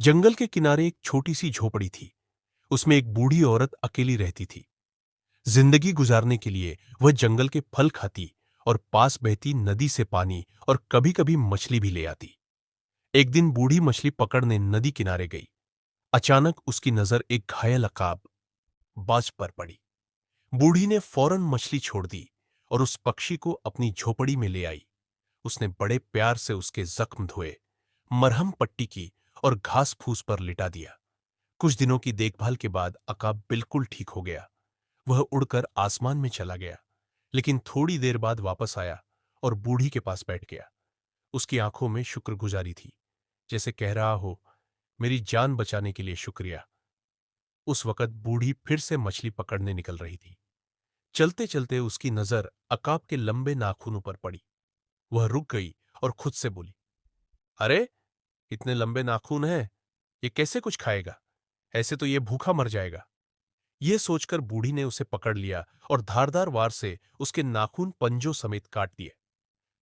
जंगल के किनारे एक छोटी सी झोपड़ी थी। उसमें एक बूढ़ी औरत अकेली रहती थी। जिंदगी गुजारने के लिए वह जंगल के फल खाती और पास बहती नदी से पानी और कभी-कभी मछली भी ले आती। एक दिन बूढ़ी मछली पकड़ने नदी किनारे गई। अचानक उसकी नजर एक घायल अकाब बाज पर पड़ी। बूढ़ी ने फौरन मछली छोड़ दी और उस पक्षी को अपनी झोपड़ी में ले आई। उसने बड़े प्यार से उसके जख्म धोए, मरहम पट्टी की और घास फूस पर लिटा दिया। कुछ दिनों की देखभाल के बाद अकाब बिल्कुल ठीक हो गया। वह उड़कर आसमान में चला गया, लेकिन थोड़ी देर बाद वापस आया और बूढ़ी के पास बैठ गया। उसकी आंखों में शुक्रगुजारी थी, जैसे कह रहा हो, मेरी जान बचाने के लिए शुक्रिया। उस वक्त बूढ़ी फिर से मछली पकड़ने निकल रही थी। चलते चलते उसकी नजर अकाब के लंबे नाखूनों पर पड़ी। वह रुक गई और खुद से बोली, अरे, इतने लंबे नाखून हैं, ये कैसे कुछ खाएगा? ऐसे तो ये भूखा मर जाएगा। यह सोचकर बूढ़ी ने उसे पकड़ लिया और धारदार वार से उसके नाखून पंजों समेत काट दिए।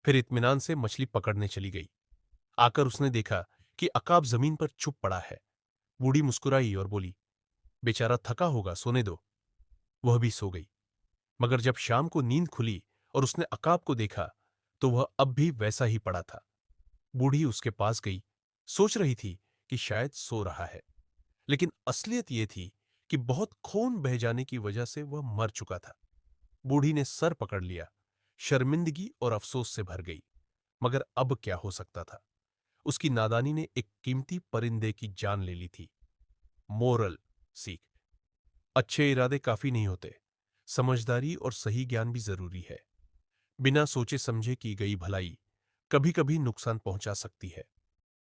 फिर इत्मीनान से मछली पकड़ने चली गई। आकर उसने देखा कि अकाब जमीन पर चुप पड़ा है। बूढ़ी मुस्कुराई और बोली, बेचारा थका होगा, सोने दो। वह भी सो गई। मगर जब शाम को नींद खुली और उसने अकाब को देखा, तो वह अब भी वैसा ही पड़ा था। बूढ़ी उसके पास गई, सोच रही थी कि शायद सो रहा है, लेकिन असलियत यह थी कि बहुत खून बह जाने की वजह से वह मर चुका था। बूढ़ी ने सर पकड़ लिया, शर्मिंदगी और अफसोस से भर गई। मगर अब क्या हो सकता था? उसकी नादानी ने एक कीमती परिंदे की जान ले ली थी। मोरल सीख, अच्छे इरादे काफी नहीं होते, समझदारी और सही ज्ञान भी जरूरी है। बिना सोचे समझे की गई भलाई कभी कभी नुकसान पहुंचा सकती है।